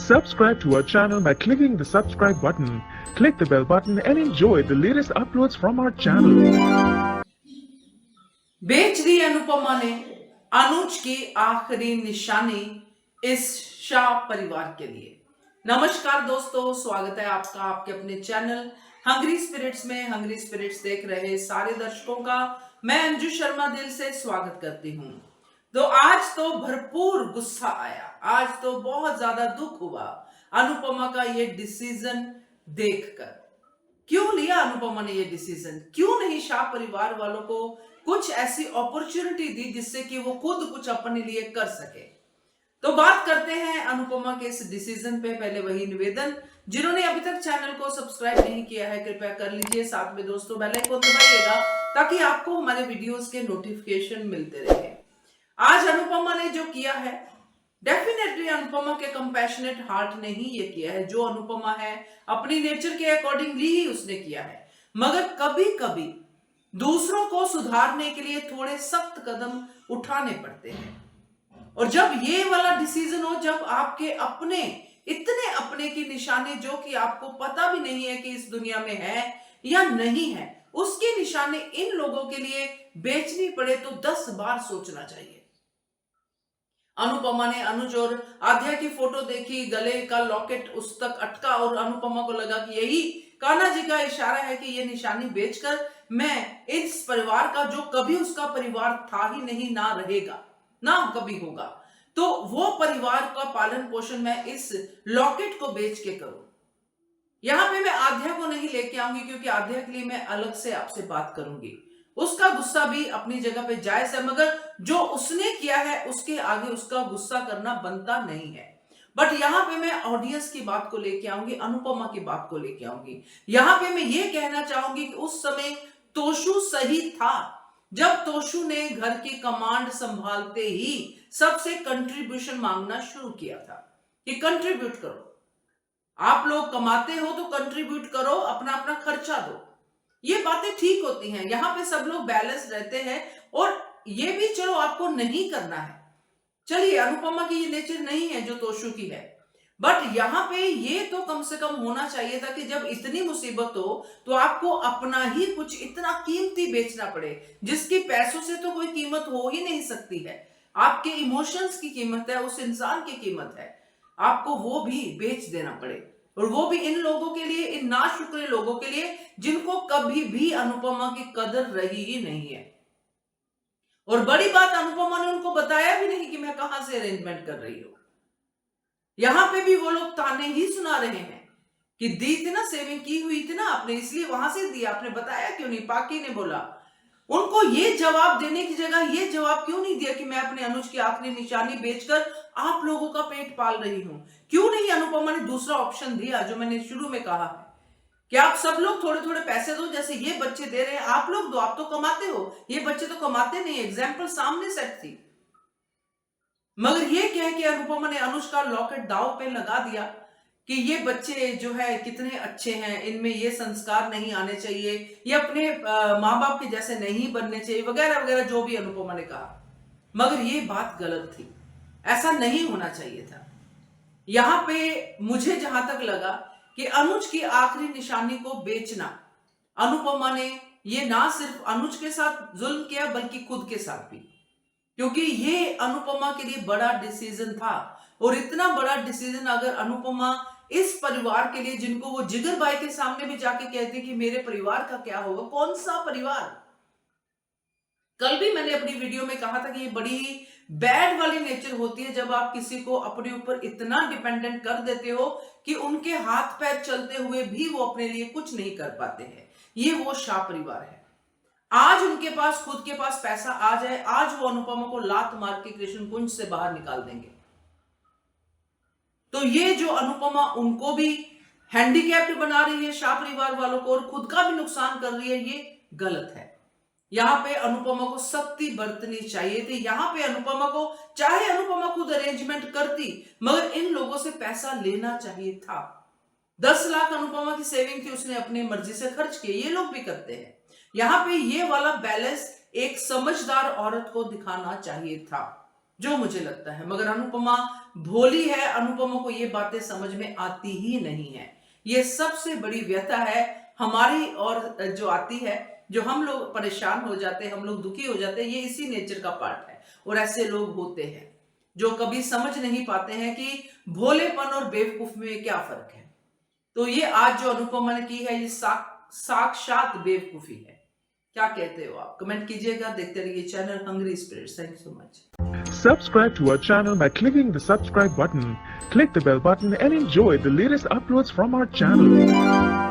Subscribe to our channel by clicking the subscribe button. Click the bell button and enjoy the latest uploads from our channel. बेच दी अनुपमा ने अनुज की आखिरी निशानी इस शाह परिवार के लिए। नमस्कार दोस्तों, स्वागत है आपका आपके अपने चैनल हंग्री स्पिरिट्स में। हंग्री स्पिरिट्स देख रहे सारे दर्शकों का मैं अंजू शर्मा दिल से स्वागत करती हूँ। तो आज तो भरपूर गुस्सा आया, आज तो बहुत ज्यादा दुख हुआ अनुपमा का ये डिसीजन देखकर। क्यों लिया अनुपमा ने ये डिसीजन? क्यों नहीं शाह परिवार वालों को कुछ ऐसी अपॉर्चुनिटी दी जिससे कि वो खुद कुछ अपने लिए कर सके? तो बात करते हैं अनुपमा के इस डिसीजन पे। पहले वही निवेदन, जिन्होंने अभी तक चैनल को सब्सक्राइब नहीं किया है कृपया कर लीजिए, साथ में दोस्तों बेल आइकन दबाइएगा ताकि आपको हमारे वीडियोस के नोटिफिकेशन मिलते रहे। आज अनुपमा ने जो किया है, डेफिनेटली अनुपमा के कंपैशनेट हार्ट ने ही ये किया है। जो अनुपमा है अपनी नेचर के अकॉर्डिंगली ही उसने किया है, मगर कभी कभी दूसरों को सुधारने के लिए थोड़े सख्त कदम उठाने पड़ते हैं। और जब ये वाला डिसीजन हो, जब आपके अपने इतने अपने की निशानी जो कि आपको पता भी नहीं है कि इस दुनिया में है या नहीं है, उसकी निशानी इन लोगों के लिए बेचनी पड़े तो 10 बार सोचना चाहिए। अनुपमा ने अनुज और आद्या की फोटो देखी, गले का लॉकेट उस तक अटका और अनुपमा को लगा कि यही कान्हा जी का इशारा है कि ये निशानी बेचकर मैं इस परिवार का, जो कभी उसका परिवार था ही नहीं, ना रहेगा ना कभी होगा, तो वो परिवार का पालन पोषण मैं इस लॉकेट को बेच के करूं। यहां पे मैं आद्या को नहीं लेके आऊंगी क्योंकि आद्या के लिए मैं अलग से आपसे बात करूंगी। उसका गुस्सा भी अपनी जगह पे जायज है, मगर जो उसने किया है उसके आगे उसका गुस्सा करना बनता नहीं है। बट यहां पे मैं ऑडियंस की बात को लेके आऊंगी, अनुपमा की बात को लेके आऊंगी। यहां पे मैं ये कहना चाहूंगी कि उस समय तोशु सही था जब तोशु ने घर की कमांड संभालते ही सबसे कंट्रीब्यूशन मांगना शुरू किया था कि कंट्रीब्यूट करो, आप लोग कमाते हो तो कंट्रीब्यूट करो, अपना अपना खर्चा दो। ये बातें ठीक होती हैं, यहां पे सब लोग बैलेंस रहते हैं। और ये भी चलो आपको नहीं करना है, चलिए अनुपमा की ये नेचर नहीं है जो तोशु की है, बट यहां पे ये तो कम से कम होना चाहिए था कि जब इतनी मुसीबत हो तो आपको अपना ही कुछ इतना कीमती बेचना पड़े जिसकी पैसों से तो कोई कीमत हो ही नहीं सकती है। आपके इमोशंस की कीमत है, उस इंसान की कीमत है, आपको वो भी बेच देना पड़े। और वो भी इन लोगों के लिए, इन नाशुक्र लोगों के लिए जिनको कभी भी अनुपमा की कदर रही ही नहीं है। और बड़ी बात, अनुपमा ने उनको बताया भी नहीं कि मैं कहां से अरेंजमेंट कर रही हूं। यहां पे भी वो लोग ताने ही सुना रहे हैं कि दी थी ना, सेविंग की हुई थी ना आपने, इसलिए वहां से दिया, आपने बताया क्यों नहीं? पाकी ने बोला। उनको ये जवाब देने की जगह ये जवाब क्यों नहीं दिया कि मैं अपने अनुज की आखिरी निशानी बेचकर आप लोगों का पेट पाल रही हूं? क्यों नहीं अनुपमा ने दूसरा ऑप्शन दिया जो मैंने शुरू में कहा है कि आप सब लोग थोड़े थोड़े पैसे दो, जैसे ये बच्चे दे रहे हैं आप लोग दो, आप तो कमाते हो, ये बच्चे तो कमाते नहीं। एग्जाम्पल सामने सेट थी, मगर ये कह के अनुपमा ने अनुज का लॉकेट दाव पे लगा दिया कि ये बच्चे जो है कितने अच्छे हैं, इनमें ये संस्कार नहीं आने चाहिए, ये अपने माँ बाप के जैसे नहीं बनने चाहिए, वगैरह वगैरह जो भी अनुपमा ने कहा। मगर ये बात गलत थी, ऐसा नहीं होना चाहिए था। यहां पे मुझे जहां तक लगा कि अनुज की आखिरी निशानी को बेचना, अनुपमा ने ये ना सिर्फ अनुज के साथ जुल्म किया बल्कि खुद के साथ भी, क्योंकि ये अनुपमा के लिए बड़ा डिसीजन था। और इतना बड़ा डिसीजन अगर अनुपमा इस परिवार के लिए, जिनको वो जिगर भाई के सामने भी जाके कहते कि मेरे परिवार का क्या होगा, कौन सा परिवार? कल भी मैंने अपनी वीडियो में कहा था कि ये बड़ी बैड वाली नेचर होती है जब आप किसी को अपने ऊपर इतना डिपेंडेंट कर देते हो कि उनके हाथ पैर चलते हुए भी वो अपने लिए कुछ नहीं कर पाते हैं। ये वो शाह परिवार है। आज उनके पास, खुद के पास पैसा आ जाए, आज वो अनुपमा को लात मार के कृष्ण कुंज से बाहर निकाल देंगे। तो ये जो अनुपमा उनको भी हैंडीकैप्ड बना रही है शाह परिवार वालों को, और खुद का भी नुकसान कर रही है, ये गलत है। यहां पे अनुपमा को सख्ती बरतनी चाहिए थी। यहां पे अनुपमा को, चाहे अनुपमा खुद अरेंजमेंट करती, मगर इन लोगों से पैसा लेना चाहिए था। 10 लाख अनुपमा की सेविंग थी, उसने अपनी मर्जी से खर्च किए, ये लोग भी करते हैं। यहां पे ये वाला बैलेंस एक समझदार औरत को दिखाना चाहिए था, जो मुझे लगता है। मगर अनुपमा भोली है, अनुपमा को ये बातें समझ में आती ही नहीं है। ये सबसे बड़ी व्यथा है हमारी और जो आती है, जो हम लोग परेशान हो जाते हैं, हम लोग दुखी हो जाते हैं, ये इसी नेचर का पार्ट है। और ऐसे लोग होते हैं जो कभी समझ नहीं पाते हैं कि भोलेपन और बेवकूफ में क्या फर्क है। तो ये आज जो अनुपमा ने की है, ये साक्षात बेवकूफी है। क्या कहते हो आप? कमेंट कीजिएगा। देखते रहिए channel hungry spirits. Thank you so much. Subscribe to our channel by clicking the subscribe button. Click the bell button and enjoy the latest uploads from our channel.